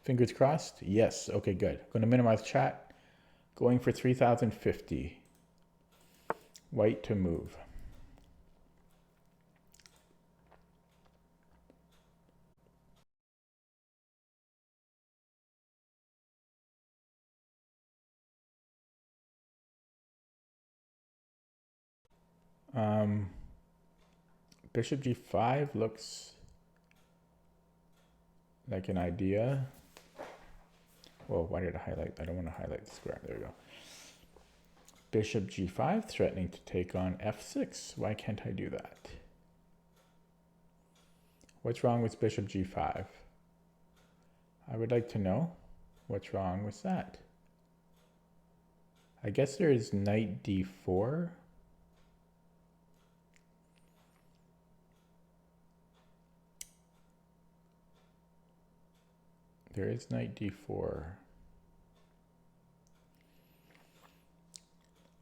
Fingers crossed. Yes. Okay, good. Going to minimize chat. Going for 3050. White to move. Bishop g5 looks like an idea. Whoa, why did I highlight? I don't want to highlight the square. There we go. Bishop g5 threatening to take on f6. Why can't I do that? What's wrong with bishop g5? I would like to know what's wrong with that. I guess there is knight d4. There is knight d4.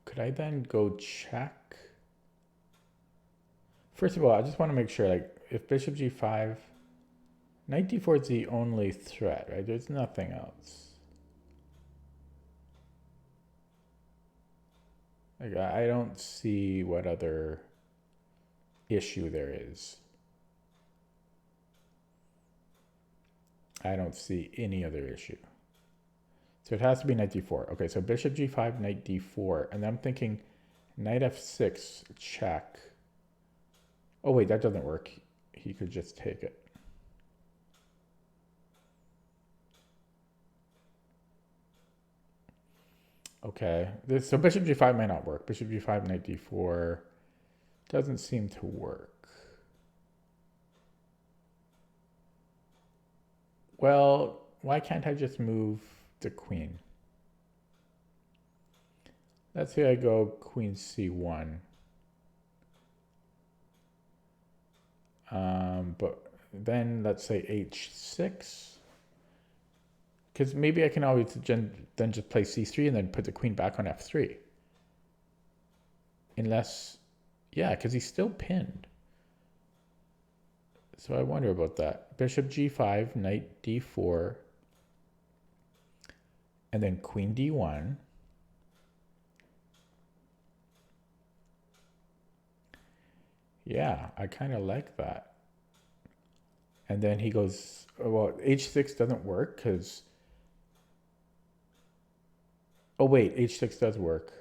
Could I then go check? First of all, I just want to make sure, like, if bishop g5, knight d4 is the only threat, right? There's nothing else. Like, I don't see what other issue there is. I don't see any other issue. So it has to be knight d4. Okay, so bishop g5, knight d4. And I'm thinking knight f6, check. Oh wait, that doesn't work. He could just take it. Okay, so bishop g5 might not work. Bishop g5, knight d4 doesn't seem to work. Well, why can't I just move the queen? Let's say I go queen c1. But then let's say h6. Because maybe I can always then just play c3 and then put the queen back on f3. Unless, yeah, because he's still pinned. So I wonder about that. Bishop g5, knight d4, and then queen d1. Yeah, I kind of like that. And then he goes, well, h6 doesn't work because, oh wait, h6 does work.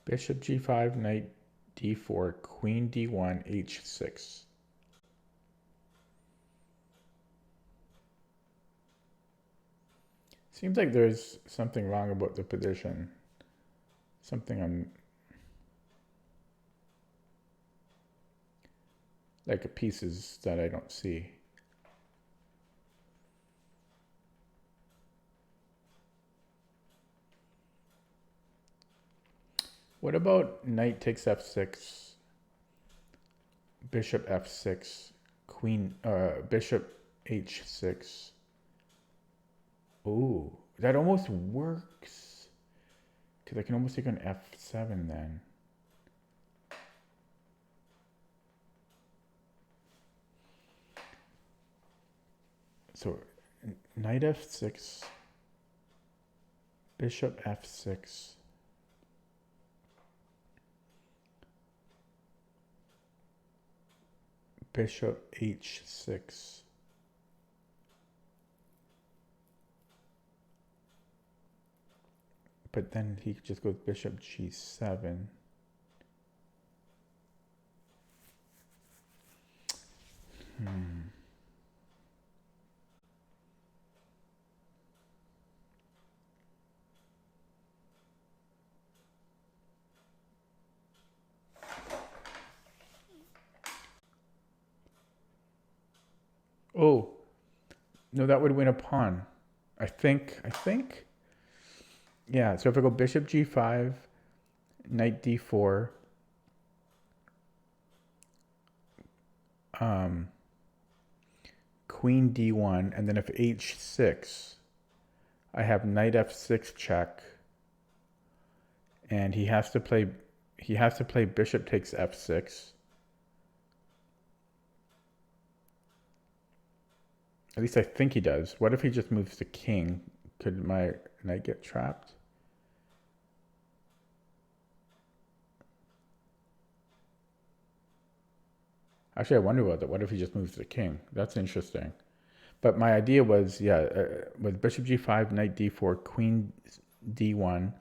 Bishop g5, knight d4, queen d1, h6. Seems like there's something wrong about the position. Something I'm like pieces that I don't see. What about knight takes f6, bishop f6, queen, bishop h6? Ooh, that almost works. Because I can almost take on f7 then. So knight f6, bishop f6, bishop h6. But then he just goes bishop g7. Oh, no, that would win a pawn. I think. Yeah, so if I go bishop g5, knight d4, queen d1, and then if h6, I have knight f6 check, and he has to play bishop takes f6. At least I think he does. What if he just moves the king? Could my knight get trapped? Actually, I wonder about that. What if he just moves the king? That's interesting. But my idea was, yeah, with bishop g5, knight d4, queen d1.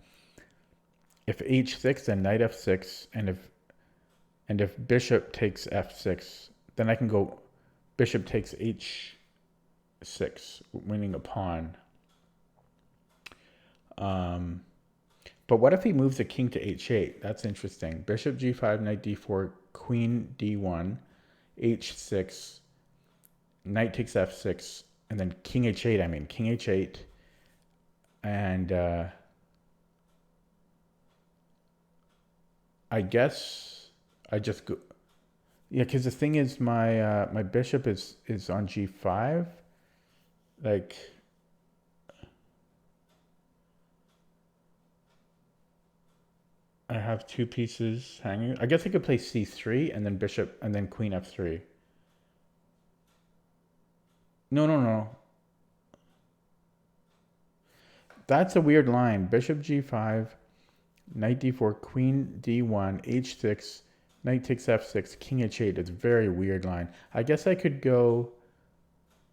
If h6, then knight f6, and if bishop takes f6, then I can go bishop takes h6, winning a pawn. But what if he moves the king to h8? That's interesting. Bishop g5, knight d4, queen d1, h6, knight takes f6, and then king h8. I mean, king h8, and I guess I just go. Yeah, because the thing is, my my bishop is on g5, like. I have two pieces hanging. I guess I could play c3 and then bishop and then queen f3. No. That's a weird line. Bishop g5, knight d4, queen d1, h6, knight takes f6, king h8. It's a very weird line. I guess I could go.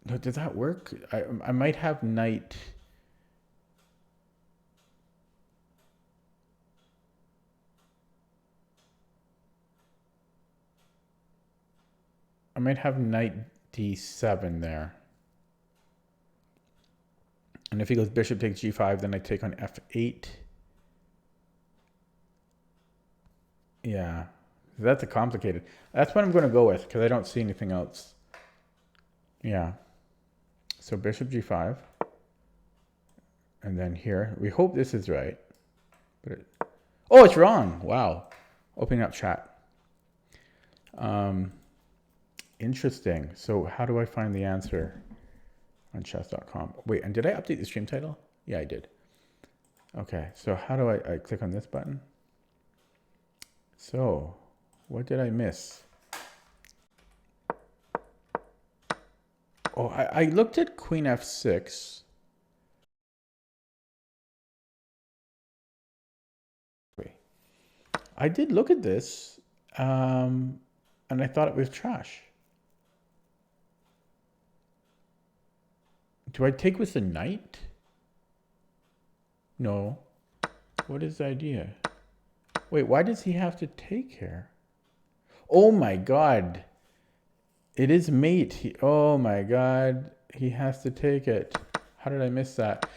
No, does that work? I might have knight. I might have knight d7 there. And if he goes bishop takes g5, then I take on f8. Yeah, that's a complicated. That's what I'm going to go with because I don't see anything else. Yeah. So bishop g5. And then here, we hope this is right. But oh, it's wrong. Wow. Opening up chat. Interesting. So how do I find the answer on chess.com? Wait, and did I update the stream title? Yeah, I did. Okay, so how do I click on this button? So what did I miss? Oh, I looked at queen f6. Wait, I did look at this, and I thought it was trash. Do I take with the knight? No. What is the idea? Wait, why does he have to take here? Oh my god. It is mate. Oh my god. He has to take it. How did I miss that?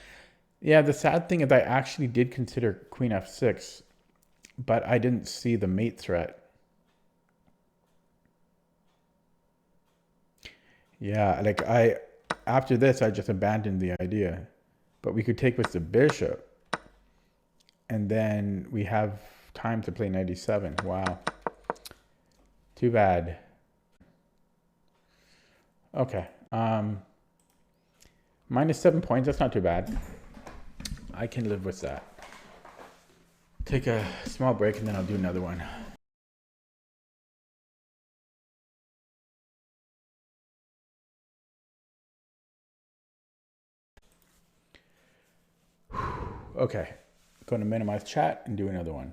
Yeah, the sad thing is I actually did consider queen f6, but I didn't see the mate threat. Yeah, like after this, I just abandoned the idea. But we could take with the bishop. And then we have time to play knight e7. Wow. Too bad. Okay. -7 points. That's not too bad. I can live with that. Take a small break and then I'll do another one. Okay. Going to minimize chat and do another one.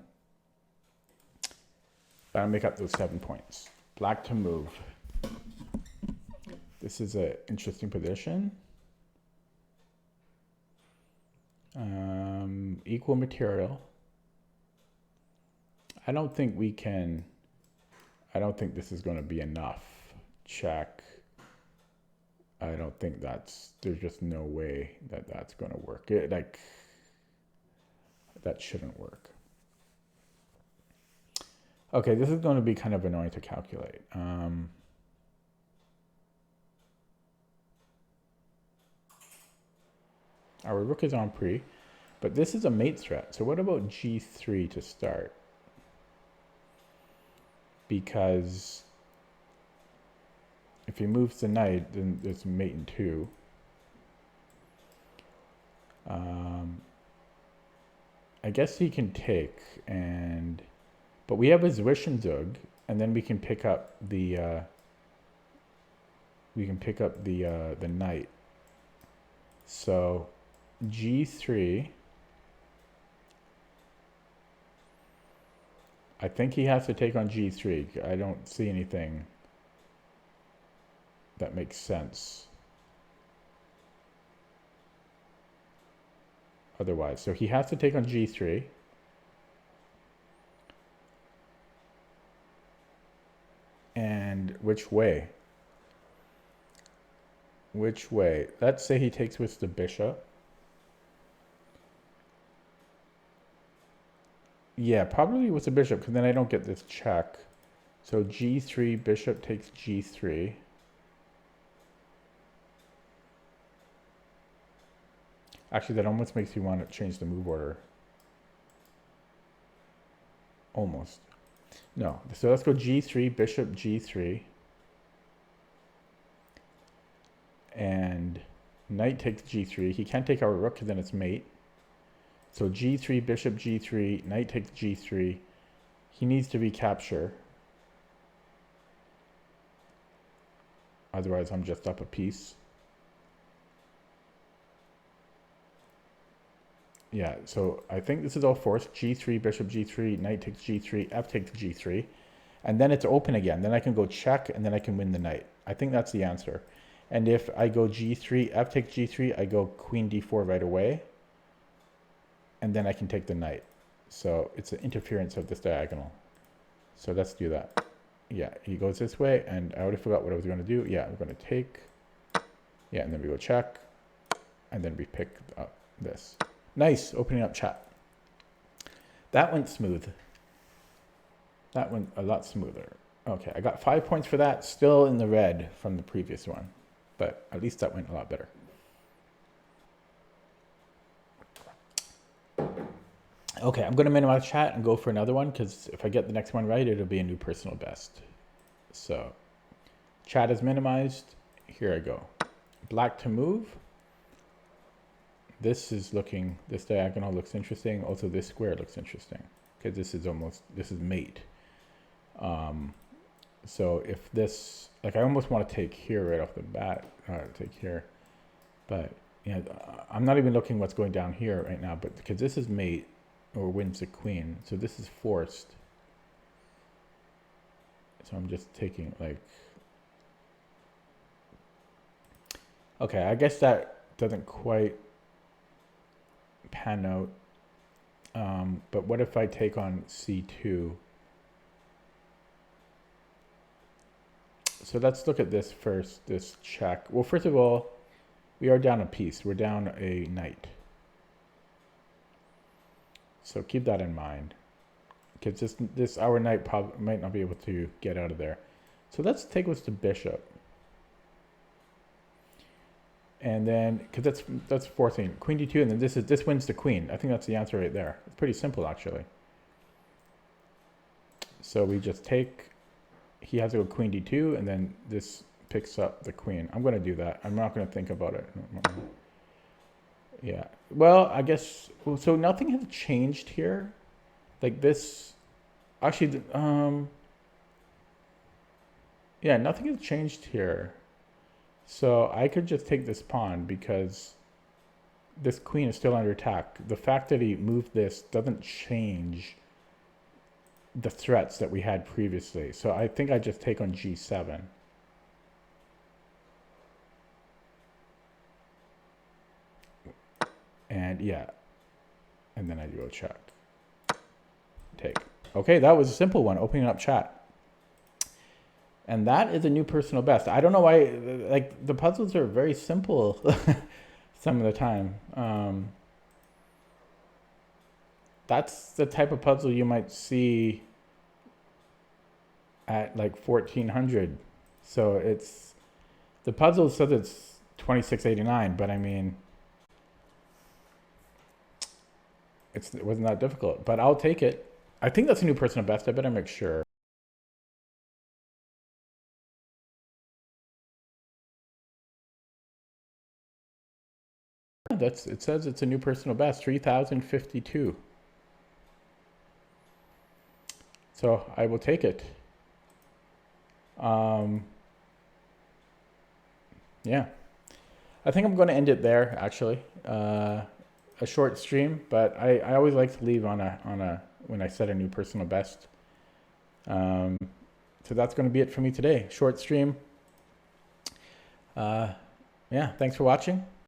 That'll make up those 7 points. Black to move. This is an interesting position. Equal material. I don't think this is going to be enough. Check. I don't think there's just no way that that's going to work. That shouldn't work. Okay, this is going to be kind of annoying to calculate. Our rook is on pre, but this is a mate threat. So what about g3 to start? Because If he moves the knight, then there's mate in 2. I guess he can take, but we have his Zwischenzug, and then we can pick up the the knight. So G3. I think he has to take on G3. I don't see anything that makes sense otherwise. So he has to take on G3. And which way? Which way? Let's say he takes with the bishop. Yeah, probably with the bishop, because then I don't get this check. So G3, bishop takes G3. Actually, that almost makes me want to change the move order. Almost. No. So let's go G3, bishop G3. And knight takes G3. He can't take our rook, because then it's mate. So G3, bishop G3, knight takes G3. He needs to recapture. Otherwise, I'm just up a piece. Yeah, so I think this is all forced. G3, bishop G3, knight takes G3, F takes G3. And then it's open again. Then I can go check, and then I can win the knight. I think that's the answer. And if I go G3, F takes G3, I go queen D4 right away. And then I can take the knight. So it's an interference of this diagonal. So let's do that. Yeah, he goes this way, and I already forgot what I was going to do. Yeah, I'm going to take. Yeah, and then we go check. And then we pick up this. Nice, opening up chat. That went smooth. That went a lot smoother. Okay, I got 5 points for that. Still in the red from the previous one. But at least that went a lot better. Okay, I'm going to minimize chat and go for another one, because if I get the next one right, it'll be a new personal best. So, chat is minimized. Here I go. Black to move. This diagonal looks interesting. Also, this square looks interesting, because this is mate. So if this, like, I almost want to take here right off the bat, take here. But, you know, I'm not even looking what's going down here right now, but because this is mate, or wins the queen. So this is forced. So I'm just taking, like, okay, I guess that doesn't quite pan out. But what if I take on C2? So let's look at this first, this check. Well, first of all, we are down a piece. We're down a knight. So keep that in mind, because this our knight probably might not be able to get out of there. So let's take with the bishop, and then because that's forcing queen d2, and then this wins the queen. I think that's the answer right there. It's pretty simple actually. So we just take. He has to go queen d2, and then this picks up the queen. I'm going to do that. I'm not going to think about it. Yeah. Well, I guess, so nothing has changed here. Like this, actually, yeah, nothing has changed here. So I could just take this pawn because this queen is still under attack. The fact that he moved this doesn't change the threats that we had previously. So I think I just take on G7. And yeah, and then I do a check. Take. Okay, that was a simple one, opening up chat. And that is a new personal best. I don't know why, like, the puzzles are very simple some of the time. That's the type of puzzle you might see at like 1400. So it's, the puzzle says it's 2689, but I mean, it wasn't that difficult, but I'll take it. I think that's a new personal best. I better make sure. it says it's a new personal best, 3,052. So I will take it. Yeah, I think I'm going to end it there. Actually, a short stream, but I always like to leave on a when I set a new personal best. So that's going to be it for me today. Short stream. Yeah, thanks for watching.